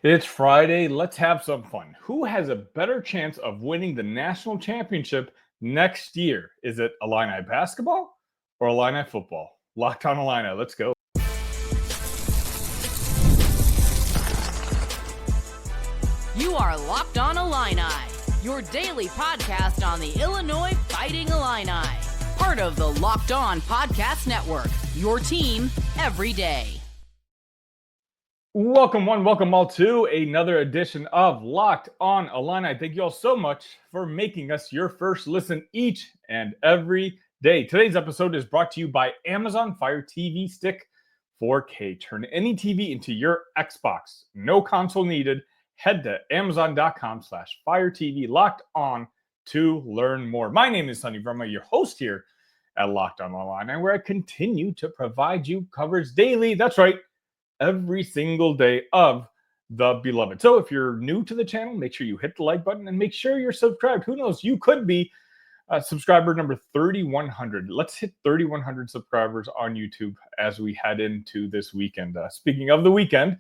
It's Friday. Let's have some fun. Who has a better chance of winning the national championship next year? Is it Illini basketball or Illini football? Locked on Illini. Let's go. You are Locked On Illini, your daily podcast on the Illinois Fighting Illini. Part of the Locked On Podcast Network, your team every day. Welcome welcome all to another edition of Locked On Illini. Thank you all so much for making us your first listen each and every day. Today's episode is brought to you by Amazon Fire TV Stick 4K. Turn any TV into your Xbox. No console needed. Head to amazon.com/firetv locked on to learn more. My name is Sunny Verma, your host here at Locked On Illini, where I continue to provide you coverage daily. That's right, every single day of the beloved. So if you're new to the channel, make sure you hit the like button and make sure you're subscribed. Who knows, you could be subscriber number 3,100. Let's hit 3,100 subscribers on YouTube as we head into this weekend. Speaking of the weekend,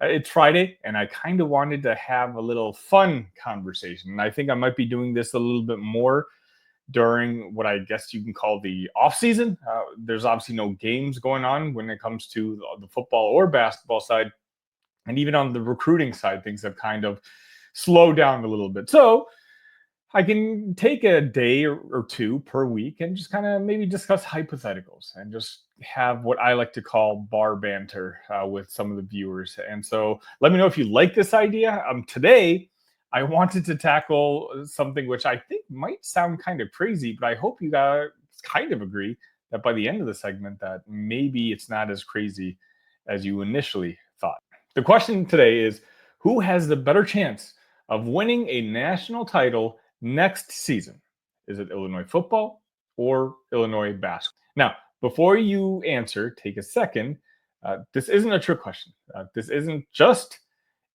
it's Friday, and I kind of wanted to have a little fun conversation. And I think I might be doing this a little bit more during what I guess you can call the off season. There's obviously no games going on when it comes to the football or basketball side. And even on the recruiting side, things have kind of slowed down a little bit. So I can take a day or two per week and just kind of maybe discuss hypotheticals and just have what I like to call bar banter with some of the viewers. And so let me know if you like this idea. Today, I wanted to tackle something which I think might sound kind of crazy, but I hope you guys kind of agree that by the end of the segment that maybe it's not as crazy as you initially thought. The question today is, who has the better chance of winning a national title next season? Is it Illinois football or Illinois basketball? Now, before you answer, take a second. This isn't a trick question. This isn't just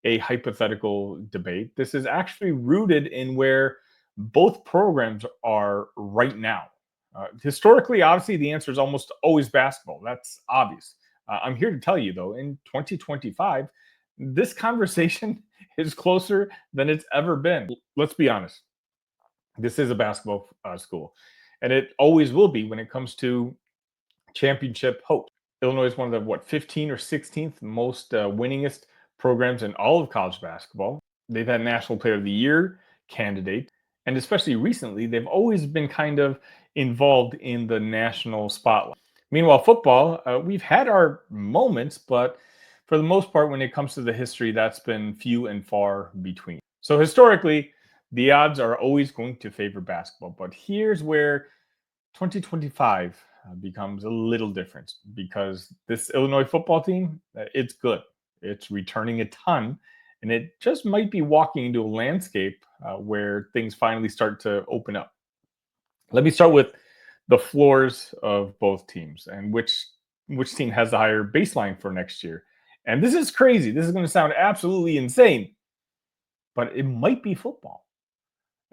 a hypothetical debate. This is actually rooted in where both programs are right now. Historically, obviously, the answer is almost always basketball. That's obvious. I'm here to tell you, though, in 2025, this conversation is closer than it's ever been. Let's be honest. This is a basketball school, and it always will be when it comes to championship hope. Illinois is one of the, 15 or 16th most winningest programs in all of college basketball. They've had National Player of the Year candidate, and especially recently, they've always been kind of involved in the national spotlight. Meanwhile, football, we've had our moments, but for the most part, when it comes to the history, that's been few and far between. So historically, the odds are always going to favor basketball, but here's where 2025 becomes a little different, because this Illinois football team, it's good. It's returning a ton, and it just might be walking into a landscape where things finally start to open up. Let me start with the floors of both teams and which team has the higher baseline for next year. And this is crazy. This is going to sound absolutely insane, but it might be football.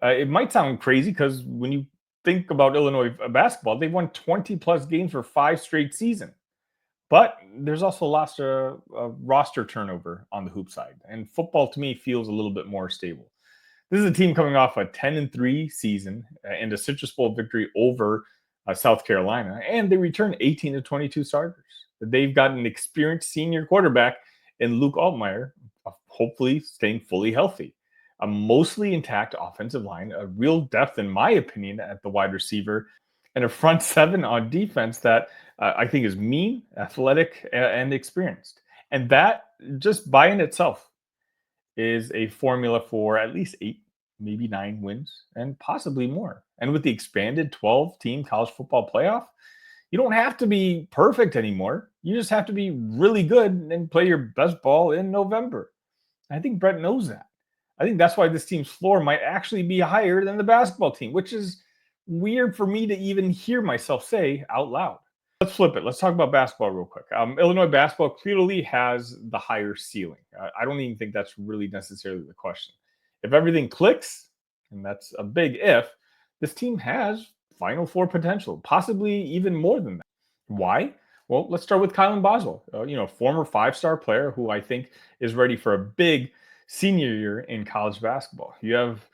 It might sound crazy because when you think about Illinois basketball, they've won 20 plus games for 5 straight seasons. But there's also lots of roster turnover on the hoop side. And football, to me, feels a little bit more stable. This is a team coming off a 10-3 season and a Citrus Bowl victory over South Carolina. And they returned 18 to 22 starters. They've got an experienced senior quarterback in Luke Altmaier, hopefully staying fully healthy. A mostly intact offensive line, a real depth, in my opinion, at the wide receiver, and a front seven on defense that I think is mean, athletic, and experienced. And that just by in itself is a formula for at least 8, maybe 9 wins, and possibly more. And with the expanded 12-team college football playoff, you don't have to be perfect anymore. You just have to be really good and play your best ball in November. I think Bret knows that. I think that's why this team's floor might actually be higher than the basketball team, which is weird for me to even hear myself say out loud. Let's flip it. Let's talk about basketball real quick. Illinois basketball clearly has the higher ceiling. I don't even think that's really necessarily the question. If everything clicks, and that's a big if, this team has Final Four potential, possibly even more than that. Why? Well, let's start with Kylan Boswell, former five-star player who I think is ready for a big senior year in college basketball. You have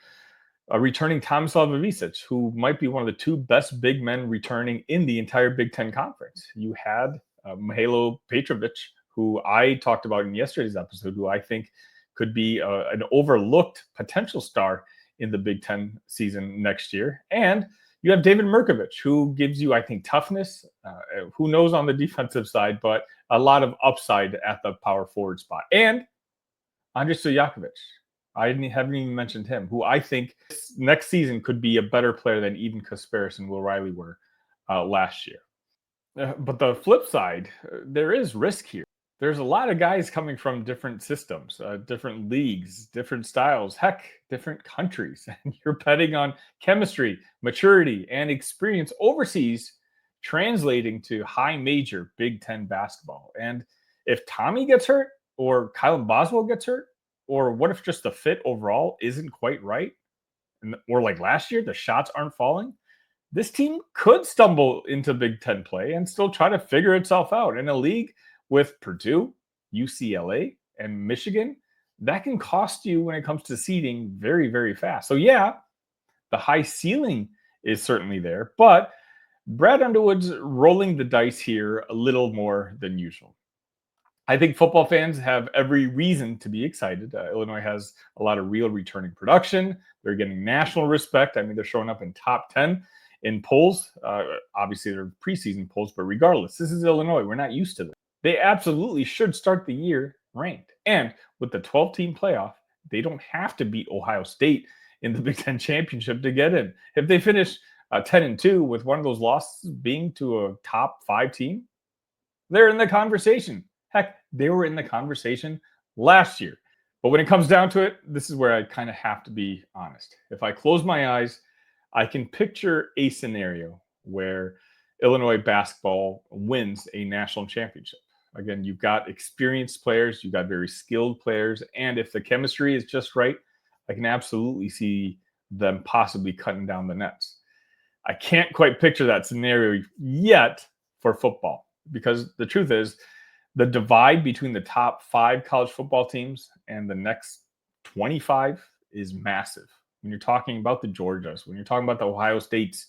a returning Tomislav Ivica, who might be one of the two best big men returning in the entire Big Ten Conference. You had Mihajlo Petrovic, who I talked about in yesterday's episode, who I think could be an overlooked potential star in the Big Ten season next year. And you have David Mirkovic, who gives you, I think, toughness. Who knows on the defensive side, but a lot of upside at the power forward spot. And Andrej Stojakovic. Haven't even mentioned him, who I think next season could be a better player than even Kasparis and Will Riley were last year. But the flip side, there is risk here. There's a lot of guys coming from different systems, different leagues, different styles, heck, different countries. And you're betting on chemistry, maturity, and experience overseas translating to high major Big Ten basketball. And if Tommy gets hurt or Kylan Boswell gets hurt, or what if just the fit overall isn't quite right? Or like last year, the shots aren't falling. This team could stumble into Big Ten play and still try to figure itself out in a league with Purdue, UCLA, and Michigan. That can cost you when it comes to seeding very, very fast. So yeah, the high ceiling is certainly there, but Brad Underwood's rolling the dice here a little more than usual. I think football fans have every reason to be excited. Illinois has a lot of real returning production. They're getting national respect. I mean, they're showing up in top 10 in polls. Obviously, they're preseason polls, but regardless, this is Illinois. We're not used to this. They absolutely should start the year ranked. And with the 12-team playoff, they don't have to beat Ohio State in the Big Ten championship to get in. If they finish 10-2 with one of those losses being to a top 5 team, they're in the conversation. Heck, they were in the conversation last year. But when it comes down to it, this is where I kind of have to be honest. If I close my eyes, I can picture a scenario where Illinois basketball wins a national championship. Again, you've got experienced players, you've got very skilled players, and if the chemistry is just right, I can absolutely see them possibly cutting down the nets. I can't quite picture that scenario yet for football, because the truth is, the divide between the top 5 college football teams and the next 25 is massive. When you're talking about the Georgias, when you're talking about the Ohio States,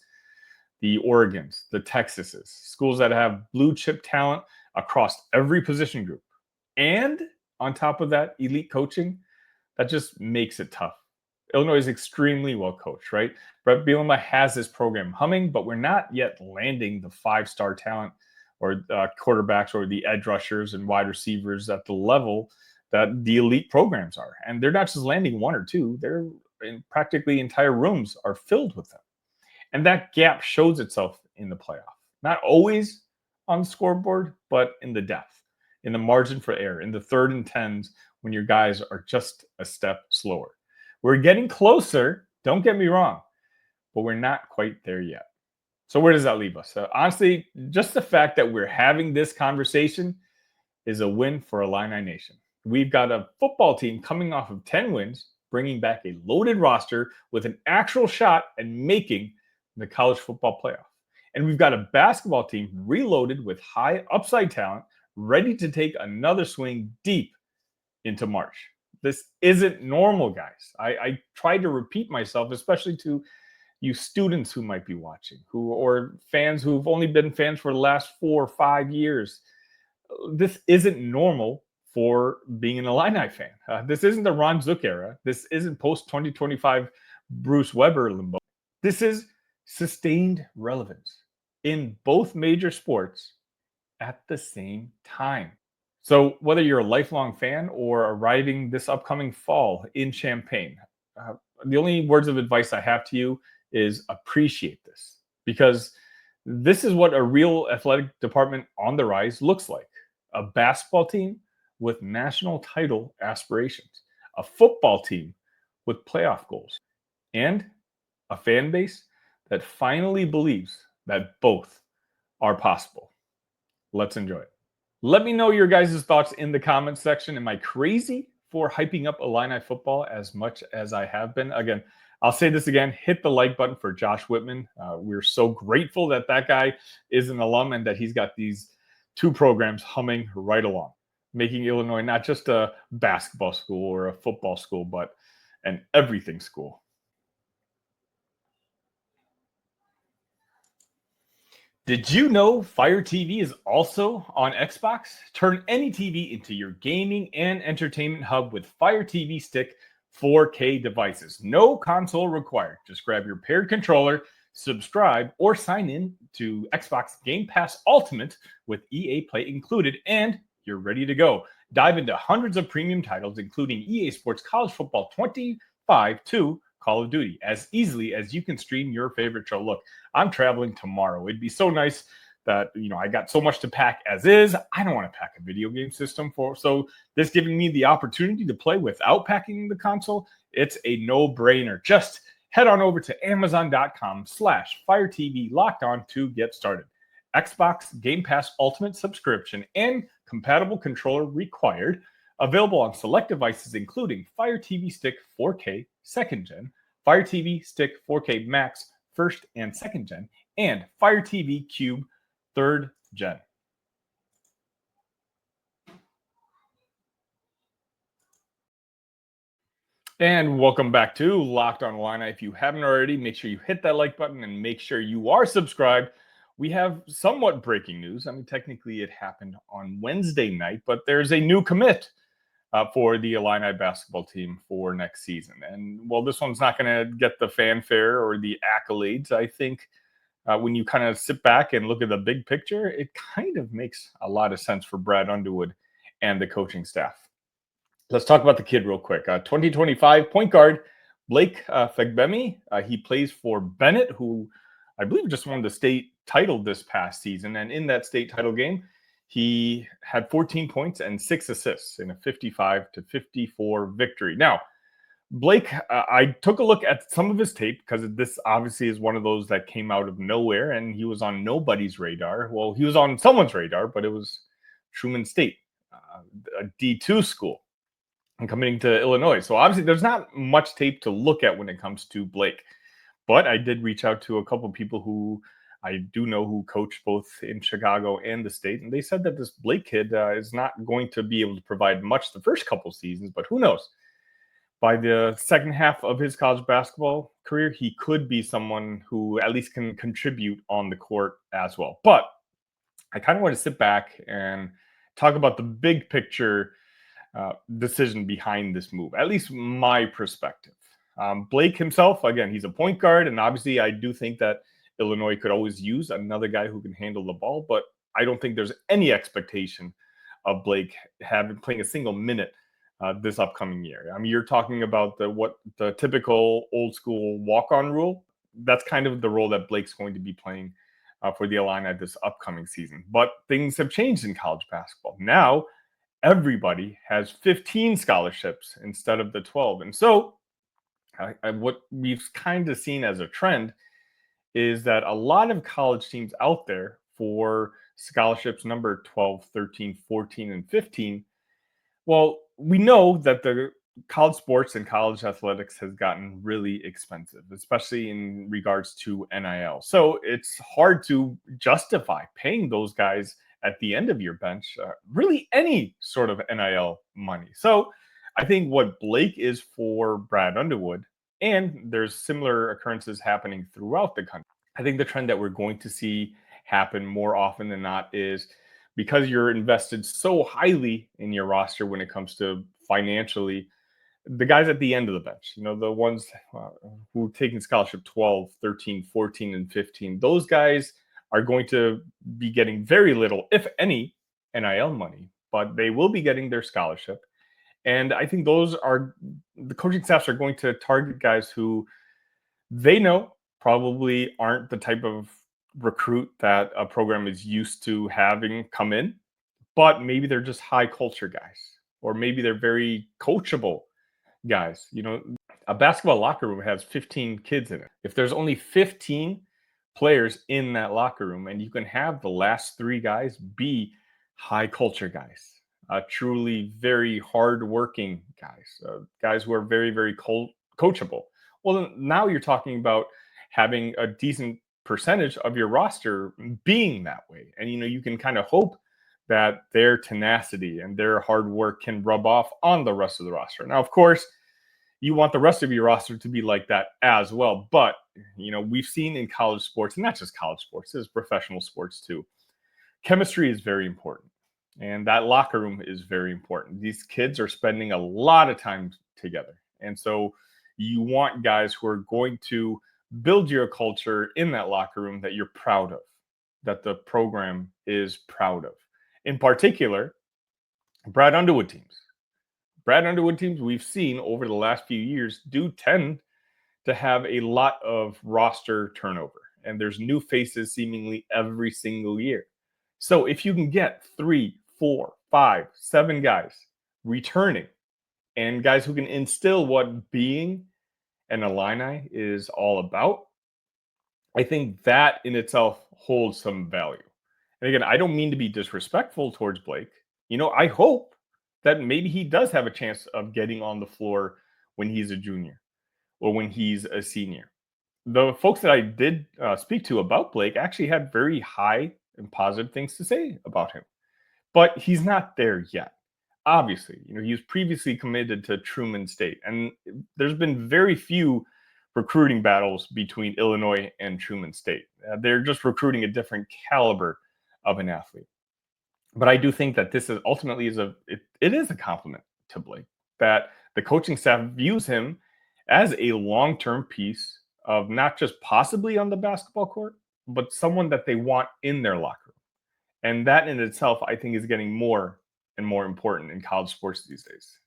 the Oregons, the Texases, schools that have blue chip talent across every position group. And on top of that, elite coaching, that just makes it tough. Illinois is extremely well coached, right? Bret Bielema has this program humming, but we're not yet landing the 5-star talent or quarterbacks or the edge rushers and wide receivers at the level that the elite programs are. And they're not just landing 1 or 2, they're in practically entire rooms are filled with them. And that gap shows itself in the playoff. Not always on the scoreboard, but in the depth, in the margin for error, in the 3rd and 10s when your guys are just a step slower. We're getting closer, don't get me wrong, but we're not quite there yet. So where does that leave us? Honestly, just the fact that we're having this conversation is a win for Illini Nation. We've got a football team coming off of 10 wins, bringing back a loaded roster with an actual shot at making the college football playoff. And we've got a basketball team reloaded with high upside talent, ready to take another swing deep into March. This isn't normal, guys. I try to repeat myself, especially to you students who might be watching, or fans who've only been fans for the last 4 or 5 years. This isn't normal for being an Illini fan. This isn't the Ron Zook era. This isn't post-2025 Bruce Weber limbo. This is sustained relevance in both major sports at the same time. So whether you're a lifelong fan or arriving this upcoming fall in Champaign, the only words of advice I have to you is appreciate this, because this is what a real athletic department on the rise looks like. A basketball team with national title aspirations, a football team with playoff goals, and a fan base that finally believes that both are possible. Let's enjoy it. Let me know your guys' thoughts in the comments section. Am I crazy for hyping up Illini football as much as I have been? Again, I'll say this again, hit the like button for Josh Whitman. We're so grateful that that guy is an alum and that he's got these two programs humming right along, making Illinois not just a basketball school or a football school, but an everything school. Did you know Fire TV is also on Xbox? Turn any TV into your gaming and entertainment hub with Fire TV Stick 4K devices. No console required. Just grab your paired controller, subscribe, or sign in to Xbox Game Pass Ultimate with EA Play included, and you're ready to go. Dive into hundreds of premium titles, including EA Sports College Football 25 to Call of Duty, as easily as you can stream your favorite show. Look, I'm traveling tomorrow. It'd be so nice that, I got so much to pack as is. I don't want to pack a video game system so this giving me the opportunity to play without packing the console, it's a no-brainer. Just head on over to Amazon.com/Fire TV Locked On to get started. Xbox Game Pass Ultimate subscription and compatible controller required. Available on select devices, including Fire TV Stick 4K 2nd Gen, Fire TV Stick 4K Max 1st and 2nd Gen, and Fire TV Cube 3rd Gen. And welcome back to Locked On Illini. If you haven't already, make sure you hit that like button and make sure you are subscribed. We have somewhat breaking news. I mean, technically it happened on Wednesday night, but there's a new commit for the Illini basketball team for next season. And while this one's not going to get the fanfare or the accolades, I think when you kind of sit back and look at the big picture, it kind of makes a lot of sense for Brad Underwood and the coaching staff. Let's talk about the kid real quick. 2025 point guard Blake Fegbemi. He plays for Bennett, who I believe just won the state title this past season. And in that state title game, he had 14 points and 6 assists in a 55-54 victory. Now, Blake, I took a look at some of his tape because this obviously is one of those that came out of nowhere, and he was on nobody's radar. Well, he was on someone's radar, but it was Truman State, a D2 school, and committing to Illinois. So obviously there's not much tape to look at when it comes to Blake. But I did reach out to a couple of people who I do know who coach both in Chicago and the state, and they said that this Blake kid is not going to be able to provide much the first couple seasons, but who knows? By the second half of his college basketball career, he could be someone who at least can contribute on the court as well. But I kind of want to sit back and talk about the big picture decision behind this move, at least my perspective. Blake himself, again, he's a point guard, and obviously I do think that Illinois could always use another guy who can handle the ball, but I don't think there's any expectation of Blake playing a single minute this upcoming year. I mean, you're talking about the typical old school walk-on rule. That's kind of the role that Blake's going to be playing for the Illini this upcoming season. But things have changed in college basketball. Now, everybody has 15 scholarships instead of the 12. And so what we've kind of seen as a trend is that a lot of college teams out there for scholarships number 12, 13, 14, and 15, well, we know that the college sports and college athletics has gotten really expensive, especially in regards to NIL. So it's hard to justify paying those guys at the end of your bench really any sort of NIL money. So I think what Blake is for Brad Underwood, and there's similar occurrences happening throughout the country. I think the trend that we're going to see happen more often than not is because you're invested so highly in your roster when it comes to financially, the guys at the end of the bench, the ones who are taking scholarship 12, 13, 14, and 15, those guys are going to be getting very little, if any, NIL money, but they will be getting their scholarship. And I think the coaching staffs are going to target guys who they know probably aren't the type of recruit that a program is used to having come in, but maybe they're just high culture guys, or maybe they're very coachable guys. A basketball locker room has 15 kids in it. If there's only 15 players in that locker room, and you can have the last 3 guys be high culture guys, truly very hardworking guys, guys who are very, very coachable. Well, now you're talking about having a decent percentage of your roster being that way. And, you can kind of hope that their tenacity and their hard work can rub off on the rest of the roster. Now, of course, you want the rest of your roster to be like that as well. But, we've seen in college sports, and not just college sports, it's professional sports too. Chemistry is very important. And that locker room is very important. These kids are spending a lot of time together. And so you want guys who are going to build your culture in that locker room that you're proud of, that the program is proud of. In particular, Brad Underwood teams we've seen over the last few years do tend to have a lot of roster turnover, and there's new faces seemingly every single year. So if you can get 3, 4, 5, 7 guys returning, and guys who can instill what being an Illini is all about, I think that in itself holds some value. And again, I don't mean to be disrespectful towards Blake. I hope that maybe he does have a chance of getting on the floor when he's a junior or when he's a senior. The folks that I did speak to about Blake actually had very high and positive things to say about him. But he's not there yet. Obviously, he was previously committed to Truman State, and there's been very few recruiting battles between Illinois and Truman State. They're just recruiting a different caliber of an athlete. But I do think that this is ultimately it is a compliment to Blake that the coaching staff views him as a long-term piece of not just possibly on the basketball court, but someone that they want in their locker room. And that in itself, I think, is getting more and more important in college sports these days.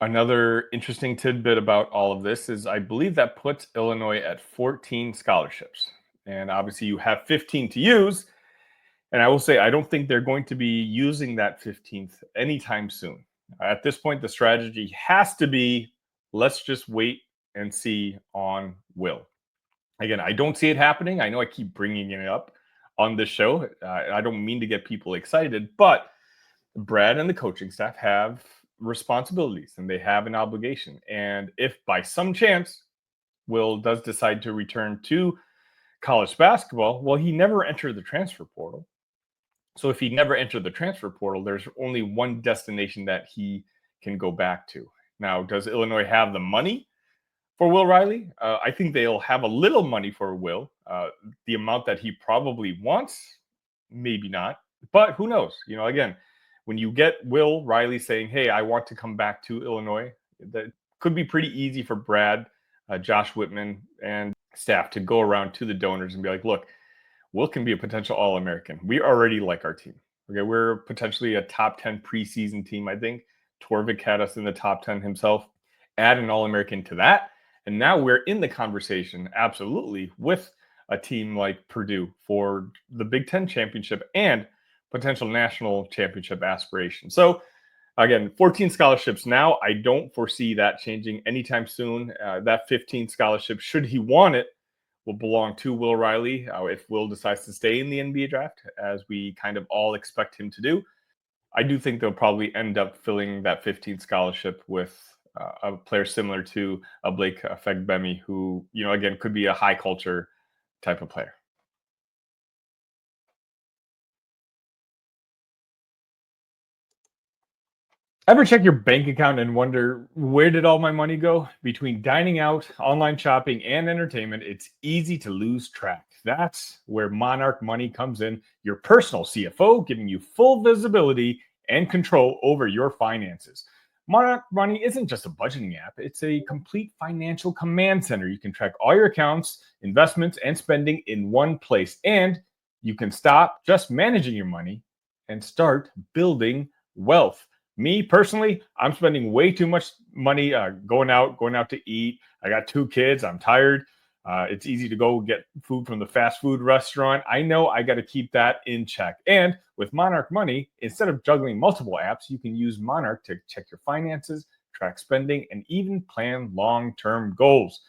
Another interesting tidbit about all of this is I believe that puts Illinois at 14 scholarships. And obviously you have 15 to use. And I will say, I don't think they're going to be using that 15th anytime soon. At this point, the strategy has to be, let's just wait and see on Will. Again, I don't see it happening. I know I keep bringing it up on this show. I don't mean to get people excited, but Brad and the coaching staff have responsibilities and they have an obligation. And if by some chance Will does decide to return to college basketball, well, he never entered the transfer portal. So if he never entered the transfer portal, there's only one destination that he can go back to. Now, does Illinois have the money for Will Riley? I think they'll have a little money for Will. The amount that he probably wants, maybe not. But who knows? Again, when you get Will Riley saying, hey, I want to come back to Illinois, that could be pretty easy for Brad, Josh Whitman, and staff to go around to the donors and be like, look, Will can be a potential All-American. We already like our team. Okay, we're potentially a top 10 preseason team, I think. Torvik had us in the top 10 himself. Add an All-American to that. And now we're in the conversation, absolutely, with a team like Purdue for the Big Ten championship and potential national championship aspiration. So, again, 14 scholarships now. I don't foresee that changing anytime soon. That 15 scholarship, should he want it, will belong to Will Riley if Will decides to stay in the NBA draft, as we kind of all expect him to do. I do think they'll probably end up filling that 15 scholarship with a player similar to a Blake Fegbemi, who, again, could be a high culture type of player. Ever check your bank account and wonder, where did all my money go? Between dining out, online shopping, and entertainment, it's easy to lose track. That's where Monarch Money comes in, your personal CFO, giving you full visibility and control over your finances. Monarch Money isn't just a budgeting app, it's a complete financial command center. You can track all your accounts, investments, and spending in one place. And you can stop just managing your money and start building wealth. Me personally, I'm spending way too much money going out to eat. I got 2 kids. I'm tired. It's easy to go get food from the fast food restaurant. I know I got to keep that in check. And with Monarch Money, instead of juggling multiple apps, you can use Monarch to check your finances, track spending, and even plan long-term goals.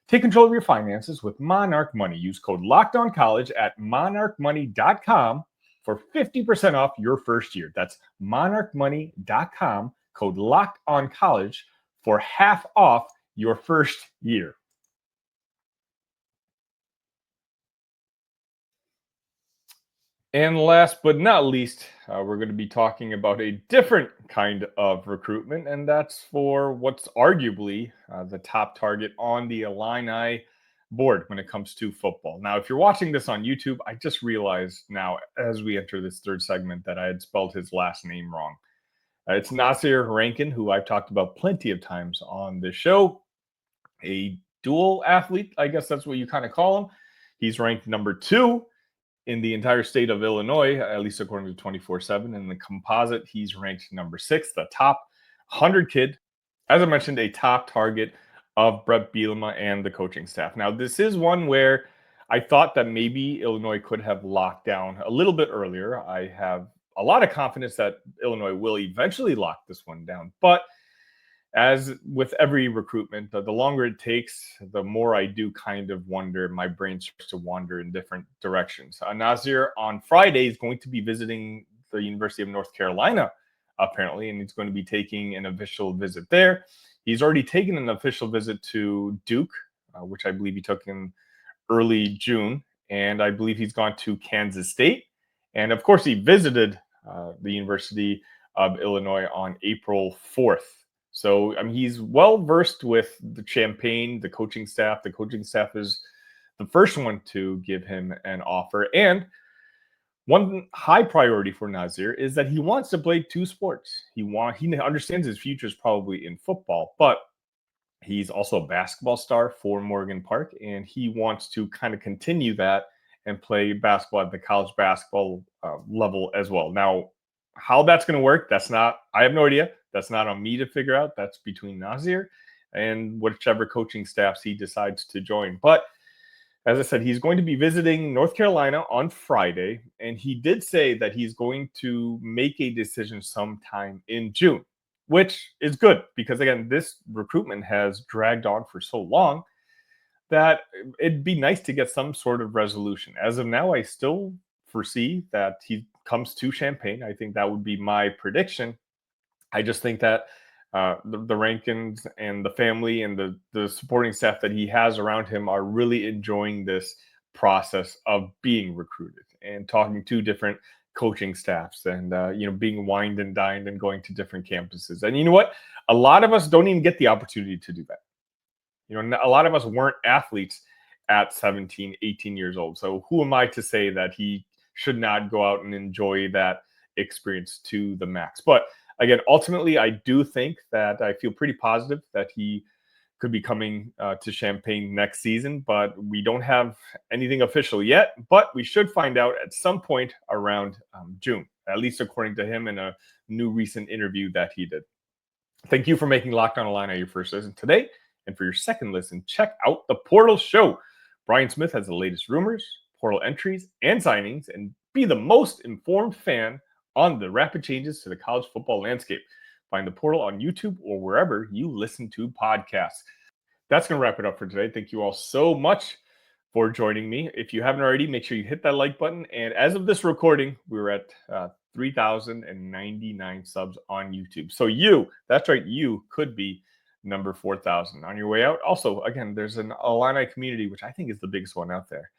Take control of your finances with Monarch Money. Use code LOCKEDONCollege at monarchmoney.com for 50% off your first year. That's monarchmoney.com, code LOCKEDONCollege for half off your first year. And last but not least, we're going to be talking about a different kind of recruitment, and that's for what's arguably the top target on the Illini board when it comes to football. Now, if you're watching this on YouTube, I just realized now as we enter this third segment that I had spelled his last name wrong. It's Nasier Rankin, who I've talked about plenty of times on this show, a dual athlete, I guess that's what you kind of call him. He's ranked number 2 in the entire state of Illinois, at least according to 24/7. In the composite, he's ranked number 6, the top 100 kid. As I mentioned, a top target of Bret Bielema and the coaching staff. Now, this is one where I thought that maybe Illinois could have locked down a little bit earlier. I have a lot of confidence that Illinois will eventually lock this one down. But as with every recruitment, the longer it takes, the more I do kind of wonder. My brain starts to wander in different directions. Nasir on Friday is going to be visiting the University of North Carolina, apparently, and he's going to be taking an official visit there. He's already taken an official visit to Duke, which I believe he took in early June, and I believe he's gone to Kansas State. And of course, he visited the University of Illinois on April 4th. So, I mean, he's well versed with the Champaign, the coaching staff. The coaching staff is the first one to give him an offer. And one high priority for Nasir is that he wants to play 2 sports. He understands his future is probably in football, but he's also a basketball star for Morgan Park, and he wants to kind of continue that and play basketball at the college basketball level as well. Now, how that's going to work, I have no idea. That's not on me to figure out. That's between Nasir and whichever coaching staffs he decides to join. But as I said, he's going to be visiting North Carolina on Friday, and he did say that he's going to make a decision sometime in June, which is good because, again, this recruitment has dragged on for so long that it'd be nice to get some sort of resolution. As of now, I still foresee that he comes to Champaign. I think that would be my prediction. I just think that the Rankins and the family and the supporting staff that he has around him are really enjoying this process of being recruited and talking to different coaching staffs and being wined and dined and going to different campuses. And you know what? A lot of us don't even get the opportunity to do that. A lot of us weren't athletes at 17, 18 years old. So who am I to say that he should not go out and enjoy that experience to the max? But again, ultimately, I do think that I feel pretty positive that he could be coming to Champaign next season, but we don't have anything official yet. But we should find out at some point around June, at least according to him in a new recent interview that he did. Thank you for making Locked On Illini your first listen today. And for your second listen, check out the Portal Show. Brian Smith has the latest rumors, portal entries, and signings, and be the most informed fan on the rapid changes to the college football landscape. Find the Portal on YouTube or wherever you listen to podcasts. That's going to wrap it up for today. Thank you all so much for joining me. If you haven't already, make sure you hit that like button. And as of this recording, we're at 3,099 subs on YouTube. So that's right, you could be number 4,000 on your way out. Also, again, there's an Illini community, which I think is the biggest one out there,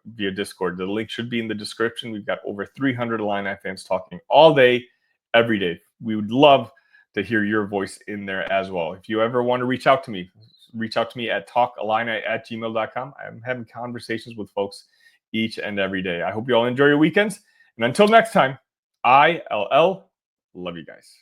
via Discord. The link should be in the description. We've got over 300 Illini fans talking all day, every day. We would love to hear your voice in there as well. If you ever want to reach out to me at talkillini@gmail.com. I'm having conversations with folks each and every day. I hope you all enjoy your weekends. And until next time, ILL, love you guys.